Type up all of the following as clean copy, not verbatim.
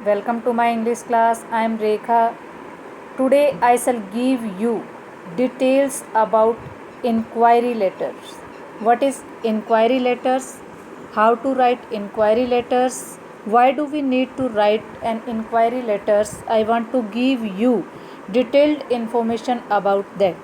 Welcome to my English class. I am Rekha. Today I shall give you details about inquiry letters. What is inquiry letters? How to write inquiry letters? Why do we need to write an inquiry letters? I want to give you detailed information about that.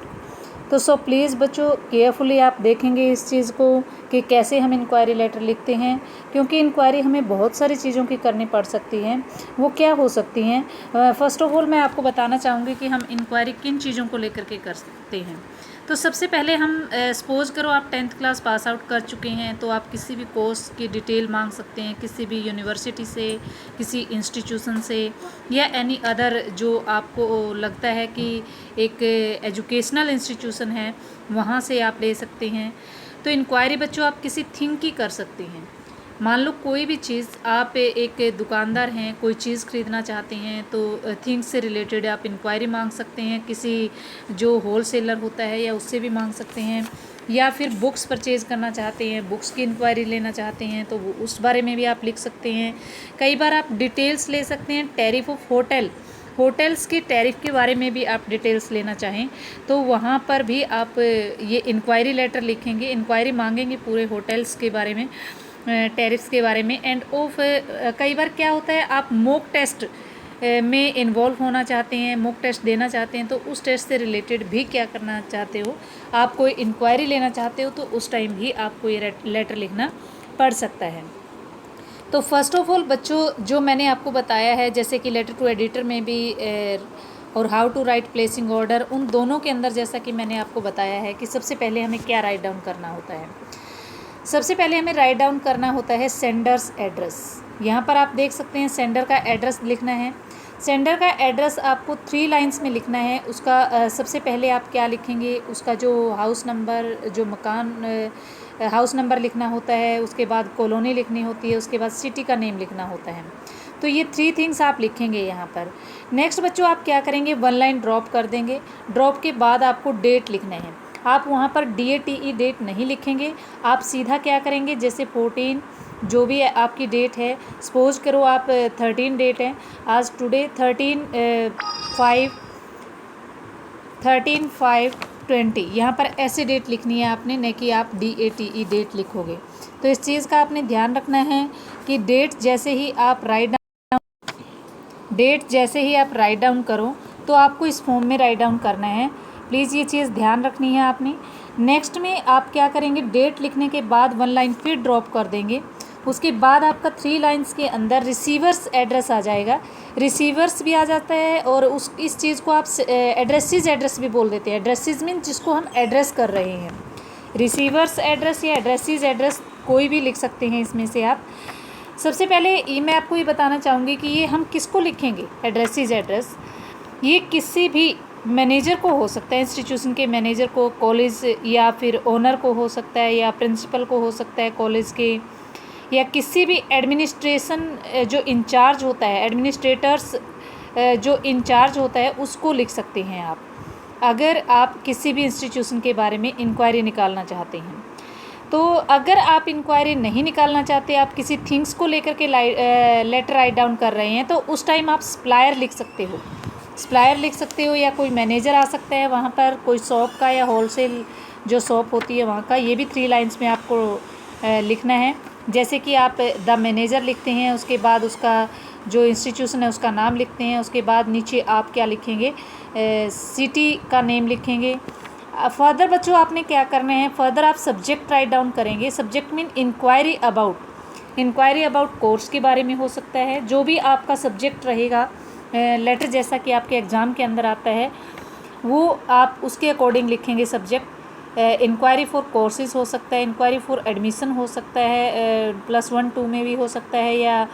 तो so please बच्चों carefully आप देखेंगे इस चीज़ को कि कैसे हम inquiry letter लिखते हैं, क्योंकि इंक्वायरी हमें बहुत सारी चीज़ों की करनी पड़ सकती हैं। वो क्या हो सकती हैं? फर्स्ट ऑफ ऑल मैं आपको बताना चाहूँगी कि हम इंक्वायरी किन चीज़ों को लेकर के कर सकते हैं। तो सबसे पहले हम सपोज़ करो आप 10th क्लास पास आउट कर चुके हैं, तो आप किसी भी कोर्स की डिटेल मांग सकते हैं, किसी भी यूनिवर्सिटी से, किसी इंस्टीट्यूशन से या एनी अदर जो आपको लगता है कि एक एजुकेशनल इंस्टीट्यूशन है, वहाँ से आप ले सकते हैं। तो इंक्वायरी बच्चों आप किसी थिंग की कर सकते हैं। मान लो कोई भी चीज़, आप एक दुकानदार हैं, कोई चीज़ ख़रीदना चाहते हैं तो थिंग्स से रिलेटेड आप इंक्वायरी मांग सकते हैं, किसी जो होल सेलर होता है या उससे भी मांग सकते हैं, या फिर बुक्स परचेज़ करना चाहते हैं, बुक्स की इंक्वायरी लेना चाहते हैं तो वो उस बारे में भी आप लिख सकते हैं। कई बार आप डिटेल्स ले सकते हैं, टैरिफ ऑफ होटल्स की टैरिफ के बारे में भी आप डिटेल्स लेना चाहें तो वहाँ पर भी आप ये इंक्वायरी लेटर लिखेंगे, इंक्वायरी मांगेंगे पूरे होटल्स के बारे में, टैरिफ्स के बारे में। एंड ऑफ कई बार क्या होता है, आप मॉक टेस्ट में इन्वॉल्व होना चाहते हैं, मॉक टेस्ट देना चाहते हैं, तो उस टेस्ट से रिलेटेड भी क्या करना चाहते हो, आप कोई इंक्वायरी लेना चाहते हो तो उस टाइम भी आपको ये लेटर लिखना पड़ सकता है। तो फर्स्ट ऑफ ऑल बच्चों जो मैंने आपको बताया है, जैसे कि लेटर टू एडिटर में भी और how to write placing order, उन दोनों के अंदर जैसा कि मैंने आपको बताया है कि सबसे पहले हमें क्या राइट डाउन करना होता है। सबसे पहले हमें राइट डाउन करना होता है सेंडर्स एड्रेस। यहाँ पर आप देख सकते हैं सेंडर का एड्रेस लिखना है। सेंडर का एड्रेस आपको 3 लाइंस में लिखना है। उसका सबसे पहले आप क्या लिखेंगे, उसका जो हाउस नंबर, जो मकान हाउस नंबर लिखना होता है, उसके बाद कॉलोनी लिखनी होती है, उसके बाद सिटी का नेम लिखना होता है। तो ये 3 थिंग्स आप लिखेंगे यहाँ पर। नेक्स्ट बच्चों आप क्या करेंगे, 1 लाइन ड्रॉप कर देंगे। ड्रॉप के बाद आपको डेट लिखना है। आप वहाँ पर DATE डेट नहीं लिखेंगे, आप सीधा क्या करेंगे, जैसे 14 जो भी आपकी डेट है, सपोज करो आप 13 डेट है आज, टुडे 13/5/20, यहाँ पर ऐसे डेट लिखनी है आपने, न कि आप DATE डेट लिखोगे। तो इस चीज़ का आपने ध्यान रखना है कि डेट जैसे ही आप राइट डाउन करो तो आपको इस फॉर्म में राइट डाउन करना है। प्लीज़ ये चीज़ ध्यान रखनी है आपने। नेक्स्ट में आप क्या करेंगे, डेट लिखने के बाद 1 लाइन फिर ड्रॉप कर देंगे। उसके बाद आपका 3 लाइंस के अंदर रिसीवर्स एड्रेस आ जाएगा, रिसीवर्स भी आ जाता है, और इस चीज़ को आप एड्रेस भी बोल देते हैं। एड्रेसेस मीन जिसको हम एड्रेस कर रहे हैं, रिसीवर्स एड्रेस या एड्रेस कोई भी लिख सकते हैं इसमें से आप। सबसे पहले ये मैं आपको ये बताना चाहूँगी कि ये हम किसको लिखेंगे, एड्रेस ये किसी भी मैनेजर को हो सकता है, इंस्टीट्यूशन के मैनेजर को, कॉलेज या फिर ओनर को हो सकता है, या प्रिंसिपल को हो सकता है कॉलेज के, या किसी भी एडमिनिस्ट्रेशन जो इंचार्ज होता है, एडमिनिस्ट्रेटर्स जो इंचार्ज होता है उसको लिख सकते हैं आप, अगर आप किसी भी इंस्टीट्यूशन के बारे में इंक्वायरी निकालना चाहते हैं। तो अगर आप इंक्वायरी नहीं निकालना चाहते, आप किसी थिंग्स को लेकर के लेटर राइट डाउन कर रहे हैं, तो उस टाइम आप सप्लायर लिख सकते हो, या कोई मैनेजर आ सकता है वहाँ पर, कोई शॉप का या होलसेल जो शॉप होती है वहाँ का। ये भी 3 लाइंस में आपको लिखना है। जैसे कि आप द मैनेजर लिखते हैं, उसके बाद उसका जो इंस्टीट्यूशन है उसका नाम लिखते हैं, उसके बाद नीचे आप क्या लिखेंगे, सिटी का नेम लिखेंगे। फर्दर बच्चों आपने क्या करना है, फर्दर आप सब्जेक्ट राइट डाउन करेंगे। Subject mean inquiry about course के बारे में हो सकता है, जो भी आपका सब्जेक्ट रहेगा लेटर, जैसा कि आपके एग्ज़ाम के अंदर आता है, वो आप उसके अकॉर्डिंग लिखेंगे सब्जेक्ट। इंक्वायरी फॉर कोर्सेज हो सकता है, इंक्वायरी फॉर एडमिशन हो सकता है, +1 2 में भी हो सकता है, या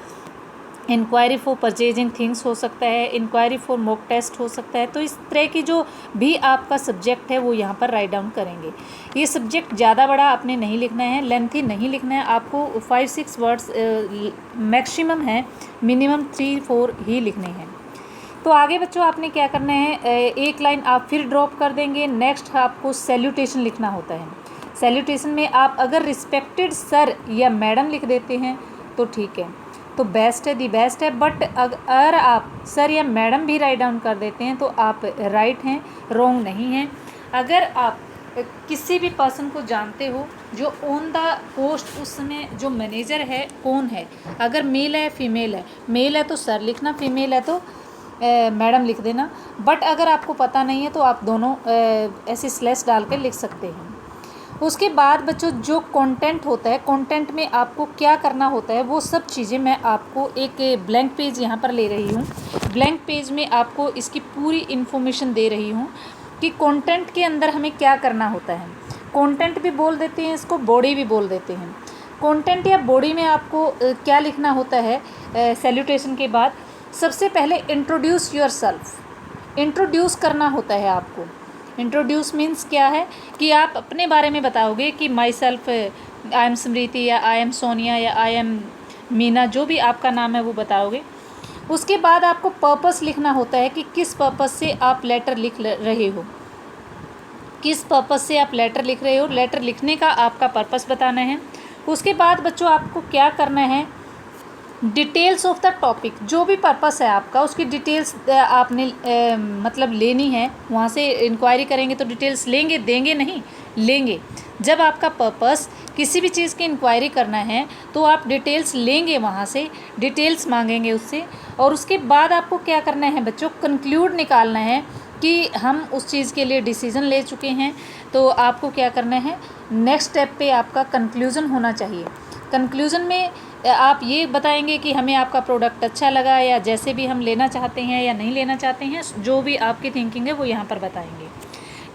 इंक्वायरी फॉर परचेजिंग थिंग्स हो सकता है, इंक्वायरी फॉर मॉक टेस्ट हो सकता है। तो इस तरह की जो भी आपका सब्जेक्ट है वो यहाँ पर राइट डाउन करेंगे। ये सब्जेक्ट ज़्यादा बड़ा आपने नहीं लिखना है, लेंथी नहीं लिखना है, आपको 5-6 वर्ड्स मैक्सिमम है, मिनिमम 3-4 ही लिखने हैं। तो आगे बच्चों आपने क्या करना है, 1 लाइन आप फिर ड्रॉप कर देंगे। नेक्स्ट आपको सैल्यूटेशन लिखना होता है। सैल्यूटेशन में आप अगर रिस्पेक्टेड सर या मैडम लिख देते हैं तो ठीक है। तो बेस्ट है, दी बेस्ट है। बट अगर आप सर या मैडम भी राइट डाउन कर देते हैं तो आप राइट हैं, रॉन्ग नहीं हैं। अगर आप किसी भी पर्सन को जानते हो जो ऑन द पोस्ट उस समय जो मैनेजर है कौन है, अगर मेल है फीमेल है, मेल है तो सर लिखना, फीमेल है तो मैडम लिख देना। बट अगर आपको पता नहीं है तो आप दोनों ऐसे स्लैश डाल के लिख सकते हैं। उसके बाद बच्चों जो कंटेंट होता है, कंटेंट में आपको क्या करना होता है वो सब चीज़ें मैं आपको एक ब्लैंक पेज यहाँ पर ले रही हूँ। ब्लैंक पेज में आपको इसकी पूरी इन्फॉर्मेशन दे रही हूँ कि कंटेंट के अंदर हमें क्या करना होता है। कंटेंट भी बोल देते हैं इसको, बॉडी भी बोल देते हैं। कंटेंट या बॉडी में आपको क्या लिखना होता है सैल्यूटेशन के बाद, सबसे पहले इंट्रोड्यूस योरसेल्फ, इंट्रोड्यूस करना होता है आपको। इंट्रोड्यूस मीन्स क्या है कि आप अपने बारे में बताओगे कि माई सेल्फ आई एम स्मृति या आई एम सोनिया या आई एम मीना, जो भी आपका नाम है वो बताओगे। उसके बाद आपको पर्पस लिखना होता है कि किस पर्पस से आप लेटर लिख रहे हो, किस पर्पस से आप लेटर लिख रहे हो, लेटर लिखने का आपका पर्पस बताना है। उसके बाद बच्चों आपको क्या करना है, डिटेल्स ऑफ द टॉपिक, जो भी पर्पस है आपका उसकी डिटेल्स आपने मतलब लेनी है। वहाँ से इंक्वायरी करेंगे तो डिटेल्स लेंगे, देंगे नहीं, लेंगे। जब आपका पर्पस किसी भी चीज़ की इंक्वायरी करना है तो आप डिटेल्स लेंगे, वहाँ से डिटेल्स मांगेंगे उससे। और उसके बाद आपको क्या करना है बच्चों, कंक्लूड निकालना है कि हम उस चीज़ के लिए डिसीज़न ले चुके हैं। तो आपको क्या करना है, नेक्स्ट स्टेप पे आपका कंक्लूज़न होना चाहिए। कंक्लूज़न में आप ये बताएंगे कि हमें आपका प्रोडक्ट अच्छा लगा या जैसे भी हम लेना चाहते हैं या नहीं लेना चाहते हैं, जो भी आपकी थिंकिंग है वो यहाँ पर बताएंगे।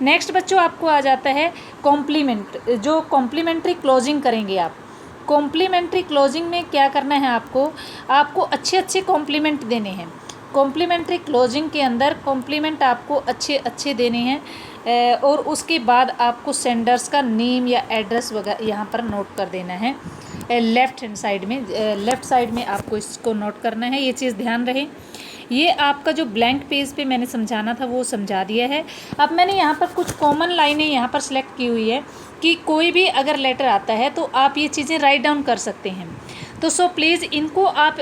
नेक्स्ट बच्चों आपको आ जाता है कॉम्प्लीमेंट, जो कॉम्प्लीमेंट्री क्लोजिंग करेंगे आप। कॉम्प्लीमेंट्री क्लोजिंग में क्या करना है आपको अच्छे अच्छे कॉम्प्लीमेंट देने हैं। कॉम्प्लीमेंट्री क्लोजिंग के अंदर कॉम्प्लीमेंट आपको अच्छे अच्छे देने हैं और उसके बाद आपको सेंडर्स का नेम या एड्रेस वगैरह यहाँ पर नोट कर देना है। लेफ़्ट हैंड साइड में, लेफ़्ट साइड में आपको इसको नोट करना है, ये चीज़ ध्यान रहे। ये आपका जो ब्लैंक पेज पे मैंने समझाना था वो समझा दिया है। अब मैंने यहाँ पर कुछ कॉमन लाइनें यहाँ पर सिलेक्ट की हुई है कि कोई भी अगर लेटर आता है तो आप ये चीज़ें राइट डाउन कर सकते हैं। तो सो प्लीज़ इनको आप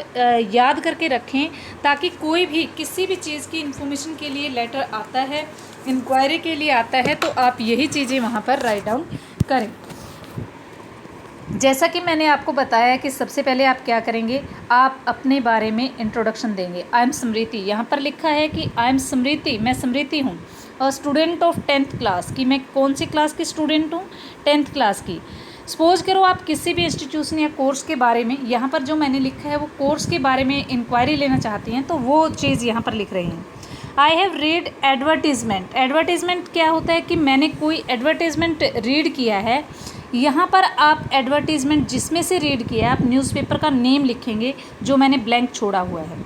याद करके रखें, ताकि कोई भी किसी भी चीज़ की इन्फॉर्मेशन के लिए लेटर आता है, इंक्वायरी के लिए आता है, तो आप यही चीज़ें वहाँ पर राइट डाउन करें। जैसा कि मैंने आपको बताया कि सबसे पहले आप क्या करेंगे, आप अपने बारे में इंट्रोडक्शन देंगे। आई एम स्मृति, यहाँ पर लिखा है कि आई एम स्मृति, मैं स्मृति हूँ, और स्टूडेंट ऑफ 10th क्लास की, मैं कौन सी क्लास की स्टूडेंट हूँ, 10th क्लास की। सपोज करो आप किसी भी इंस्टीट्यूशन या कोर्स के बारे में, यहाँ पर जो मैंने लिखा है वो कोर्स के बारे में इंक्वायरी लेना चाहती हैं, तो वो चीज़ यहाँ पर लिख रही हैं। I have read advertisement, advertisement क्या होता है कि मैंने कोई एडवर्टीज़मेंट रीड किया है। यहाँ पर आप एडवर्टीज़मेंट जिसमें से रीड किया है, आप न्यूज़पेपर का नेम लिखेंगे जो मैंने ब्लैंक छोड़ा हुआ है।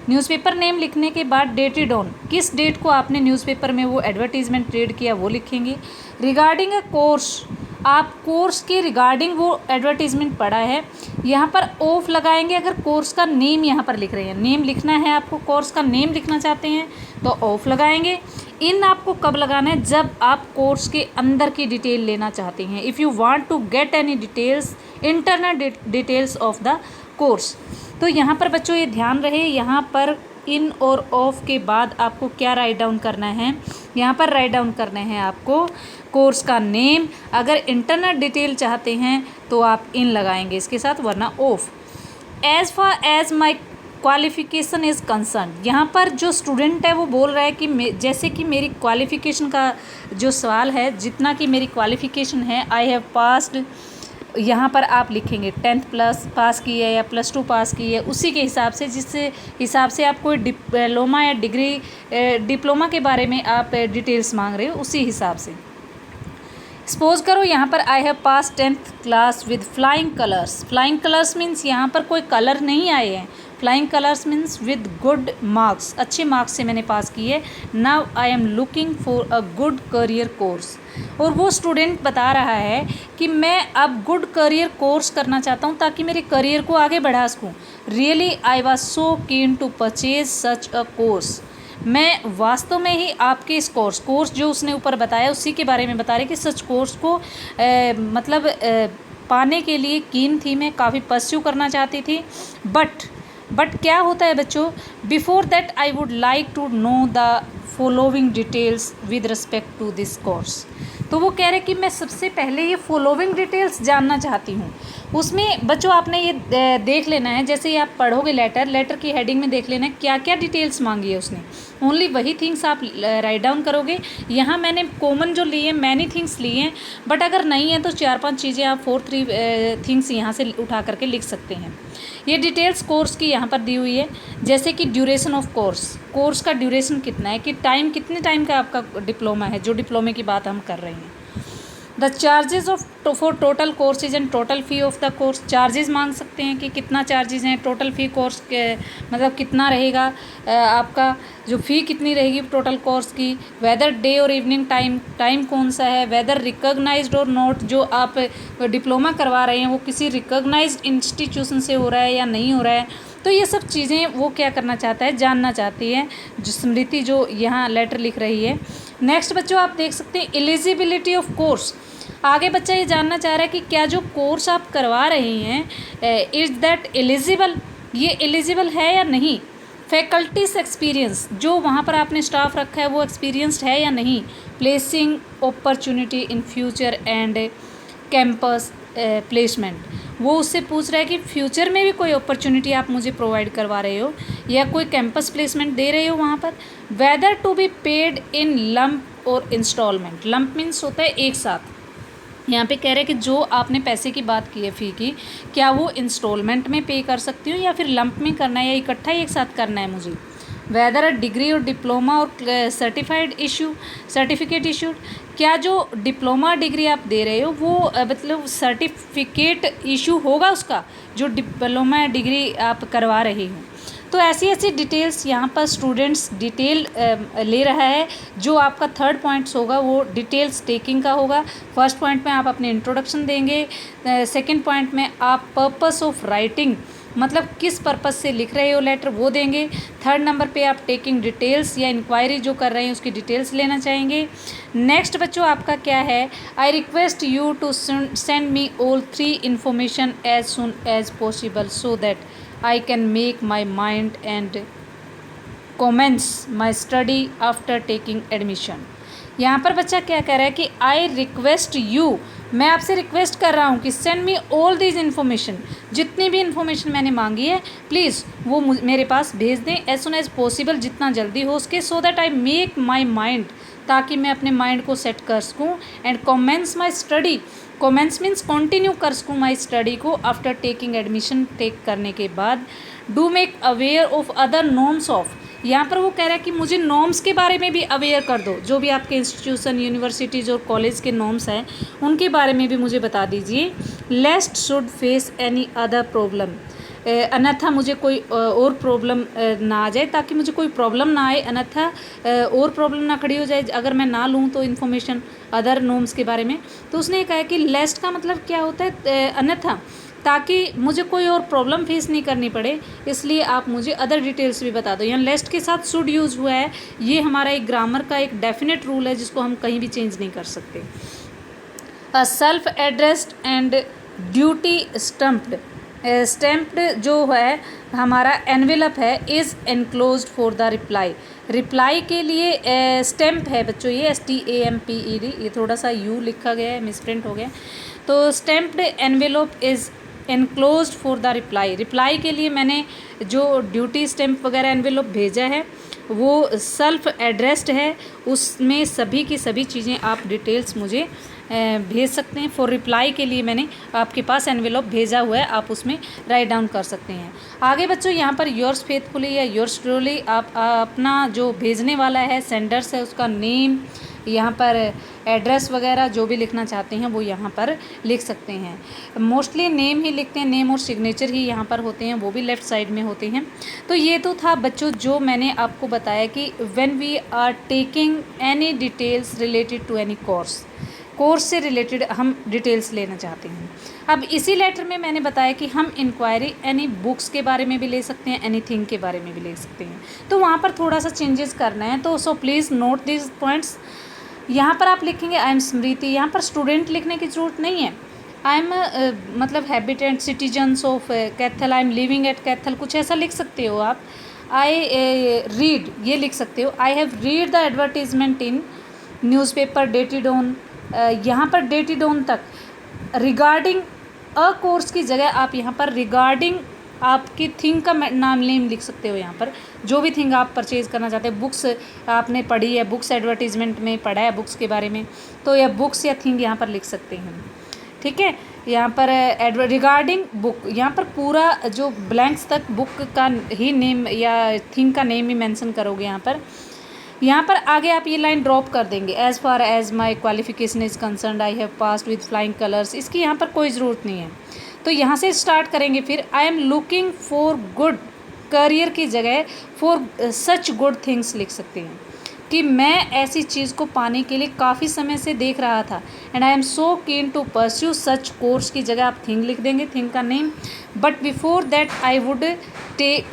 न्यूज़पेपर नेम लिखने के बाद डेटेड ऑन, किस डेट को आपने न्यूज़पेपर में वो एडवर्टीज़मेंट रीड किया वो लिखेंगे। रिगार्डिंग अ कोर्स, आप कोर्स के रिगार्डिंग वो एडवर्टीज़मेंट पढ़ा है, यहाँ पर ऑफ लगाएंगे। अगर कोर्स का नेम यहाँ पर लिख रहे हैं, नेम लिखना है आपको, कोर्स का नेम लिखना चाहते हैं तो ऑफ लगाएंगे। इन आपको कब लगाना है, जब आप कोर्स के अंदर की डिटेल लेना चाहते हैं। If you want to get any details, internal details of the course. तो यहाँ पर बच्चों ये ध्यान रहे, यहाँ पर इन और ऑफ के बाद आपको क्या राइट डाउन करना है, यहाँ पर राइट डाउन करना है आपको कोर्स का नेम। अगर इंटरनल डिटेल चाहते हैं तो आप इन लगाएंगे इसके साथ, वरना off. As far as my qualification is concerned, यहाँ पर जो स्टूडेंट है वो बोल रहा है कि जैसे कि मेरी क्वालिफ़िकेशन का जो सवाल है, जितना कि मेरी क्वालिफ़िकेशन है, आई हैव पास्ड, यहाँ पर आप लिखेंगे 10th प्लस पास की है या +2 पास की है, उसी के हिसाब से, जिस हिसाब से आप कोई डिप्लोमा या डिग्री, डिप्लोमा के बारे में आप डिटेल्स मांग रहे हो उसी हिसाब से। सपोज करो यहाँ पर I have pass 10th class with flying colours. Flying colours means यहाँ पर कोई कलर नहीं आए हैं, flying colours means with good marks, अच्छे मार्क्स से मैंने पास की है। Now I am looking for a good career course, और वो स्टूडेंट बता रहा है कि मैं अब गुड करियर कोर्स करना चाहता हूँ ताकि मेरे करियर को आगे बढ़ा सकूँ। Really I was so keen to purchase such a course, मैं वास्तव में ही आपके इस कोर्स जो उसने ऊपर बताया उसी के बारे में बता रहे कि सच कोर्स को पाने के लिए कीन थी, मैं काफ़ी परस्यू करना चाहती थी। बट बट क्या होता है बच्चों, before that I would like to know the following details with respect to this course. तो वो कह रहे कि मैं सबसे पहले ये फॉलोइंग डिटेल्स जानना चाहती हूँ। उसमें बच्चों आपने ये देख लेना है, जैसे ही आप पढ़ोगे लेटर की हेडिंग में देख लेना है क्या क्या डिटेल्स मांगी है उसने, ओनली वही थिंग्स आप राइट डाउन करोगे। यहाँ मैंने कॉमन जो लिए हैं मैनी थिंग्स लिए हैं, बट अगर नहीं है तो 4-5 चीज़ें आप 4-3 थिंग्स यहाँ से उठा करके लिख सकते हैं। ये डिटेल्स कोर्स की यहाँ पर दी हुई है, जैसे कि ड्यूरेशन ऑफ कोर्स का ड्यूरेशन कितना है, कि टाइम कितने टाइम का आपका डिप्लोमा है, जो डिप्लोमे की बात हम कर रहे हैं। The charges for total courses and total fee of the course, charges मांग सकते हैं कि कितना चार्जेस हैं, टोटल फ़ी कोर्स के मतलब कितना रहेगा, आपका जो फ़ी कितनी रहेगी टोटल कोर्स की, वेदर डे और इवनिंग टाइम कौन सा है, वेदर रिकॉग्नाइज्ड और नॉट, जो आप डिप्लोमा करवा रहे हैं वो किसी रिकॉग्नाइज्ड इंस्टीट्यूशन से हो रहा है या नहीं हो रहा है। तो ये सब चीज़ें वो क्या करना चाहता है, जानना चाहती है जो स्मृति जो यहाँ लेटर लिख रही है। नेक्स्ट बच्चों आप देख सकते हैं एलिजिबिलिटी ऑफ कोर्स। आगे बच्चा ये जानना चाह रहा है कि क्या जो कोर्स आप करवा रहे हैं इज़ दैट एलिजिबल, ये एलिजिबल है या नहीं। फैकल्टीज एक्सपीरियंस, जो वहाँ पर आपने स्टाफ रखा है वो एक्सपीरियंस्ड है या नहीं। Placing opportunity in future and campus placement, वो उससे पूछ रहा है कि फ्यूचर में भी कोई अपॉर्चुनिटी आप मुझे प्रोवाइड करवा रहे हो या कोई कैंपस प्लेसमेंट दे रहे हो वहाँ पर। Whether to be paid in lump और इंस्टॉलमेंट, लंप मीन्स होता है एक साथ, यहाँ पे कह रहे हैं कि जो आपने पैसे की बात की है फ़ी की, क्या वो इंस्टॉलमेंट में पे कर सकती हूँ या फिर लंप में करना है या इकट्ठा ही एक साथ करना है मुझे। वेदर अ डिग्री और डिप्लोमा और सर्टिफिकेट इशूड, क्या जो डिप्लोमा डिग्री आप दे रहे हो वो मतलब सर्टिफिकेट इशू होगा उसका, जो डिप्लोमा डिग्री आप करवा रहे हो। तो ऐसी ऐसी डिटेल्स यहाँ पर स्टूडेंट्स डिटेल ले रहा है। जो आपका थर्ड पॉइंट्स होगा वो डिटेल्स टेकिंग का होगा। फर्स्ट पॉइंट में आप अपने इंट्रोडक्शन देंगे, सेकंड पॉइंट में आप पर्पस ऑफ राइटिंग, मतलब किस पर्पस से लिख रहे हो लेटर, वो देंगे। थर्ड नंबर पे आप टेकिंग डिटेल्स या इंक्वायरी जो कर रहे हैं उसकी डिटेल्स लेना चाहेंगे। नेक्स्ट बच्चों आपका क्या है, I request you to send me all 3 information as soon as possible so that I can make my mind and commence my study after taking admission। यहाँ पर बच्चा क्या कह रहा है कि आई रिक्वेस्ट यू, मैं आपसे रिक्वेस्ट कर रहा हूँ कि send me all these information, जितनी भी इन्फॉर्मेशन मैंने मांगी है प्लीज़ वो मेरे पास भेज दें एज सुन एज पॉसिबल, जितना जल्दी हो सके, so that I make my mind, ताकि मैं अपने माइंड को सेट कर सकूँ, and commence my study, commence means continue कर सकूँ माई स्टडी को आफ्टर टेकिंग एडमिशन, टेक करने के बाद। Do make aware of other norms of, यहाँ पर वो कह रहा है कि मुझे नॉर्म्स के बारे में भी अवेयर कर दो, जो भी आपके इंस्टीट्यूशन यूनिवर्सिटीज़ और कॉलेज के नॉर्म्स हैं उनके बारे में भी मुझे बता दीजिए। Lest should face any other problem, अन्यथा मुझे कोई और प्रॉब्लम ना आ जाए, ताकि मुझे कोई प्रॉब्लम ना आए, अन्यथा और प्रॉब्लम ना खड़ी हो जाए अगर मैं ना लूँ तो इन्फॉर्मेशन अदर नॉर्म्स के बारे में। तो उसने कहा कि लेस्ट का मतलब क्या होता है, अन्यथा, ताकि मुझे कोई और प्रॉब्लम फेस नहीं करनी पड़े, इसलिए आप मुझे अदर डिटेल्स भी बता दो। यहाँ लेस्ट के साथ शुड यूज़ हुआ है, ये हमारा एक ग्रामर का एक डेफिनेट रूल है जिसको हम कहीं भी चेंज नहीं कर सकते। A self addressed and duty stamped जो है हमारा एनवेलप है is enclosed for the reply, reply के लिए स्टैम्प है बच्चों, ये STAMPED, ये थोड़ा सा यू लिखा गया है, मिसप्रिंट हो गया। तो stamped envelope is enclosed for the reply, reply के लिए मैंने जो ड्यूटी स्टैम्प वगैरह एनवेलप भेजा है वो सेल्फ एड्रेस्ड है, उसमें सभी की सभी चीज़ें आप डिटेल्स मुझे भेज सकते हैं। फॉर रिप्लाई के लिए मैंने आपके पास एनवेलप भेजा हुआ है, आप उसमें राइट डाउन कर सकते हैं। आगे बच्चों यहाँ पर योर्स फेथफुली या योर्स ट्रूली, आप अपना जो भेजने वाला है सेंडर्स है उसका नेम, यहाँ पर एड्रेस वगैरह जो भी लिखना चाहते हैं वो यहाँ पर लिख सकते हैं। मोस्टली नेम ही लिखते हैं, नेम और सिग्नेचर ही यहाँ पर होते हैं, वो भी लेफ़्ट साइड में होते हैं। तो ये तो था बच्चों जो मैंने आपको बताया कि when we are taking any details related to any course से रिलेटेड हम डिटेल्स लेना चाहते हैं। अब इसी लेटर में मैंने बताया कि हम इंक्वायरी एनी बुक्स के बारे में भी ले सकते हैं, एनीथिंग के बारे में भी ले सकते हैं, तो वहाँ पर थोड़ा सा चेंजेस करना है। तो so please note this points. यहाँ पर आप लिखेंगे आई एम स्मृति, यहाँ पर स्टूडेंट लिखने की ज़रूरत नहीं है, आई एम मतलब habitant citizens of Kaithal, I am living at Kaithal, कुछ ऐसा लिख सकते हो आप। आई रीड, ये लिख सकते हो। I have read the advertisement in newspaper dated on, यहाँ पर डेटेड ऑन तक रिगार्डिंग अ कोर्स की जगह आप यहाँ पर रिगार्डिंग आपकी थिंग का नेम लिख सकते हो। यहाँ पर जो भी थिंग आप परचेज़ करना चाहते हैं, बुक्स आपने पढ़ी है, बुक्स एडवर्टीजमेंट में पढ़ा है बुक्स के बारे में, तो यह बुक्स या थिंग यहाँ पर लिख सकते हैं। ठीक है, यहाँ पर रिगार्डिंग बुक, यहाँ पर पूरा जो ब्लैंक्स तक बुक का ही नेम या थिंग का नेम ही मेंशन करोगे। यहाँ पर आगे आप ये लाइन ड्रॉप कर देंगे। As far as my qualification is concerned I have passed with flying colours, इसकी यहाँ पर कोई ज़रूरत नहीं है। तो यहाँ से स्टार्ट करेंगे। फिर I am looking for good career की जगह फॉर सच गुड थिंग्स लिख सकते हैं कि मैं ऐसी चीज़ को पाने के लिए काफ़ी समय से देख रहा था। And I am so keen to pursue such course की जगह आप थिंग लिख देंगे, थिंग का name. But before that I would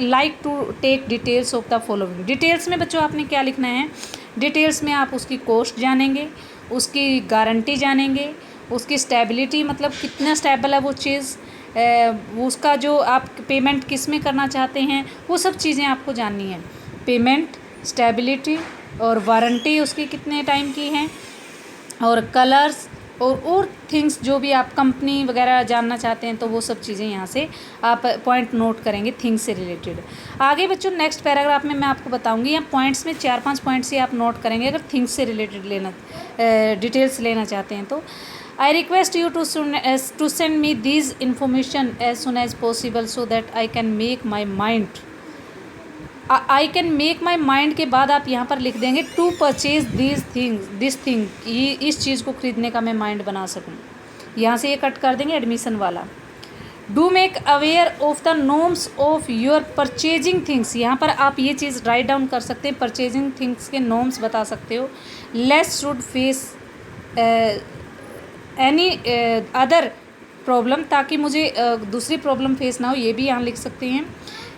like to take details of the following. Details में बच्चों आपने क्या लिखना है? डिटेल्स में आप उसकी कॉस्ट जानेंगे, उसकी गारंटी जानेंगे, उसकी स्टेबिलिटी मतलब कितना स्टेबल है वो चीज़, उसका जो आप पेमेंट किस में करना चाहते हैं, वो सब चीज़ें आपको जाननी है। पेमेंट, स्टेबिलिटी और वारंटी उसकी कितने टाइम की है, और कलर्स और थिंग्स जो भी आप कंपनी वगैरह जानना चाहते हैं, तो वो सब चीज़ें यहाँ से आप पॉइंट नोट करेंगे थिंग्स से रिलेटेड। आगे बच्चों नेक्स्ट पैराग्राफ में मैं आपको बताऊंगी, यहाँ पॉइंट्स में 4-5 पॉइंट्स ही आप नोट करेंगे अगर थिंग्स से रिलेटेड डिटेल्स लेना चाहते हैं तो। I request you to send me these information as soon as possible so that I can make my mind. I can make my mind के बाद आप यहाँ पर लिख देंगे टू परचेज दिस थिंग, इस चीज़ को खरीदने का मैं माइंड बना सकूँ। यहाँ से ये कट कर देंगे एडमिशन वाला। Do make aware of the norms of your purchasing things, यहाँ पर आप ये चीज़ राइट डाउन कर सकते हैं, परचेजिंग थिंग्स के नॉर्म्स बता सकते हो। Less should face any other problem, ताकि मुझे दूसरी प्रॉब्लम फेस ना हो, ये भी यहाँ लिख सकते हैं।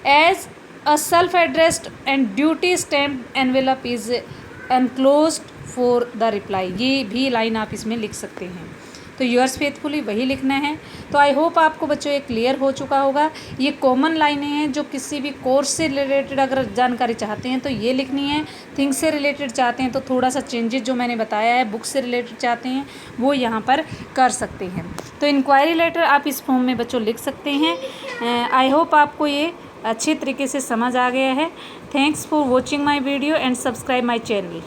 As A self-addressed and duty-stamped envelope is enclosed for the reply, ये भी लाइन आप इसमें लिख सकते हैं। तो yours faithfully वही लिखना है। तो आई होप आपको बच्चों ये क्लियर हो चुका होगा। ये कॉमन लाइनें हैं जो किसी भी कोर्स से रिलेटेड अगर जानकारी चाहते हैं तो ये लिखनी है। थिंग्स से रिलेटेड चाहते हैं तो थोड़ा सा चेंजेस जो मैंने बताया है, बुक से रिलेटेड चाहते हैं वो यहाँ पर कर सकते हैं। तो इंक्वायरी लेटर आप इस फॉर्म में बच्चों लिख सकते हैं। आई होप आपको ये अच्छे तरीके से समझ आ गया है। Thanks for watching my video and subscribe my channel.